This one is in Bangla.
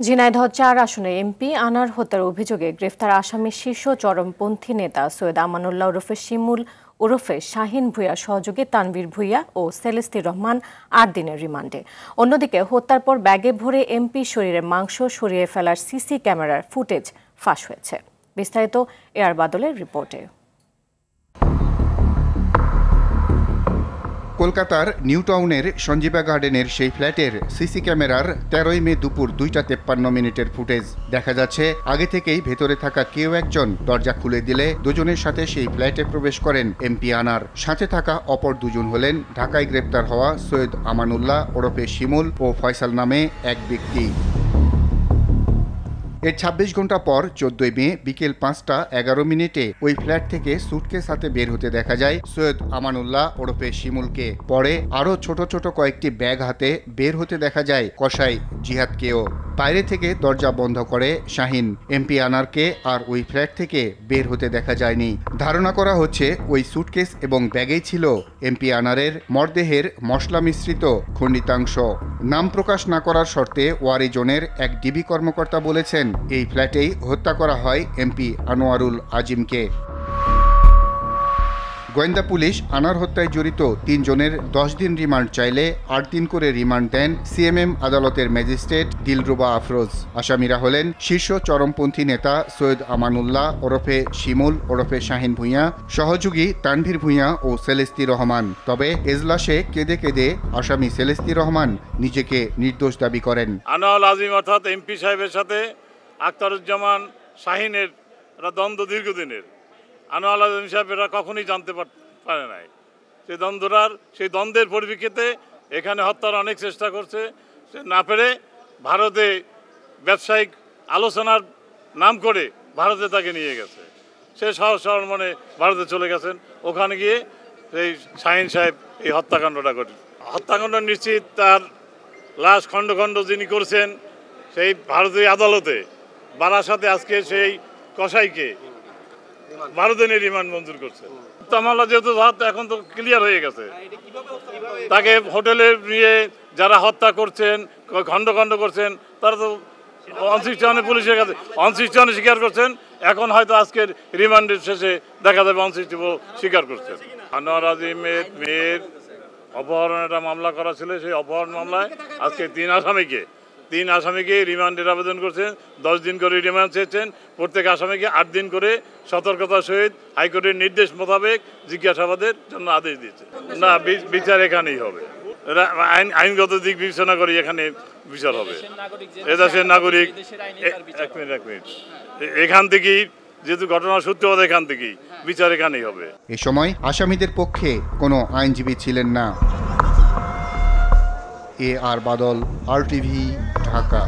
ঝিনাইদহ ৪ আসনে এমপি আনার হত্যার অভিযোগে গ্রেফতার আসামি শীর্ষ চরমপন্থী নেতা সৈয়দ আমানুল্লাহ ওরফে শিমুল ওরফে শাহিন ভূঁইয়ার সহযোগী তানভীর ভূঁইয়া ও সেলেস্তি রহমান ৮ দিনের রিমান্ডে। অন্যদিকে হত্যার পর ব্যাগে ভরে এমপি শরীরের মাংস সরিয়ে ফেলার সিসি ক্যামেরার ফুটেজ ফাঁস হয়েছে। বিস্তারিত এআর বাদলের রিপোর্টে। কলকাতার নিউ টাউনের সঞ্জীবা গার্ডেনের সেই ফ্ল্যাটের সিসি ক্যামেরার ১৩ মে দুপুর ২টা ৫৩ মিনিটের ফুটেজ দেখা যাচ্ছে। আগে থেকেই ভেতরে থাকা কেউ একজন দরজা খুলে দিলে দুজনের সাথে সেই ফ্ল্যাটে প্রবেশ করেন এমপি আনার। সাথে থাকা অপর দুজন হলেন ঢাকায় গ্রেপ্তার হওয়া সৈয়দ আমানুল্লাহ ওরফে শিমুল ও ফয়সাল নামে এক ব্যক্তি। এর ২৬ ঘন্টা পর ১৪ মে বিকেল ৫টা ১১ মিনিটে ওই ফ্ল্যাট থেকে সুটকেস হাতে বের হতে দেখা যায় সৈয়দ আমানুল্লাহ ওরফে শিমুলকে। পরে আরও ছোট ছোট কয়েকটি ব্যাগ হাতে বের হতে দেখা যায় কসাই জিহাদকেও। বাইরে থেকে দরজা বন্ধ করে শাহিন। এমপি আনারকে আর ওই ফ্ল্যাট থেকে বের হতে দেখা যায়নি। ধারণা করা হচ্ছে ওই সুটকেস এবং ব্যাগেই ছিল এমপি আনারের মরদেহের মশলা মিশ্রিত খণ্ডিতাংশ। নাম প্রকাশ না করার শর্তে ওয়ারি জোনের এক ডিবি কর্মকর্তা বলেছেন, এই ফ্ল্যাটেই হত্যা করা হয় এমপি আনোয়ারুল আজিমকে। গোয়েন্দা পুলিশ আনার হত্যায় জড়িত ৩ জনের ১০ দিন রিমান্ড চাইলে ৮ দিন করে রিমান্ড দেন সিএমএম আদালতের ম্যাজিস্ট্রেট দিলরুবা আফরোজ। আসামিরা হলেন শীর্ষ চরমপন্থী নেতা সৈয়দ আমানুল্লাহ ওরফে শিমুল ওরফে শাহিন ভূঁইয়া, সহযোগী তানভীর ভূঁইয়া ও সেলেস্তি রহমান। তবে এজলাসে কেঁদে কেঁদে আসামি সেলেস্তি রহমান নিজেকে নির্দোষ দাবি করেন। আনোয়ারুল আজিম অর্থাৎ এমপি সাহেবের সাথে আখতারুজ্জামান শাহিনের দ্বন্দ্ব দীর্ঘদিনের। আনোয়ারুল আজিম সাহেব এরা কখনোই জানতে পারে নাই সেই দ্বন্দ্বের পরিপ্রেক্ষিতে এখানে হত্যার অনেক চেষ্টা করছে, সে না পেরে ভারতে ব্যবসায়িক আলোচনার নাম করে ভারতে তাকে নিয়ে গেছে। সে সহজ সরল মনে ভারতে চলে গেছেন। ওখানে গিয়ে সেই শাহিন সাহেব এই হত্যাকাণ্ডটা ঘটে। হত্যাকাণ্ড নিশ্চিত তার লাশ খণ্ড খণ্ড যিনি করছেন সেই ভারতীয় আদালতে বারাসাতে আজকে সেই কসাইকে ১২ দিনের রিমান্ড মঞ্জুর করছে। মামলা যেহেতু এখন তো ক্লিয়ার হয়ে গেছে, তাকে হোটেলে নিয়ে যারা হত্যা করছেন খণ্ড খণ্ড করছেন তারা তো অনসিস্টেশনে পুলিশের কাছে অনসিস্টেশনে স্বীকার করছেন। এখন হয়তো আজকের রিমান্ডের শেষে দেখা যাবে অনসিস্টেশন স্বীকার করছেন। আনোয়ার আজিমের মেয়ের অপহরণের একটা মামলা করা ছিল, সেই অপহরণ মামলায় আজকে ৩ আসামিকে রিমান্ডের আবেদন করছেন। ১০ দিন করে রিমান্ড চেয়েছেন। প্রত্যেক আসামিকে ৮ দিন করে সতর্কতার সহিত হাইকোর্টের নির্দেশ মোতাবেক জিজ্ঞাসাবাদের জন্য আদেশ দিয়েছে। না, বিচার এখানেই হবে। আইনগত দিক বিবেচনা করে এখানে বিচার হবে। এদেশের নাগরিক। এক মিনিট এখান থেকেই যেহেতু ঘটনার সূত্রপাত এখান থেকেই বিচার এখানেই হবে। এ সময় আসামিদের পক্ষে কোনো আইনজীবী ছিলেন না। এআর বাদল, RTV, ঢাকা।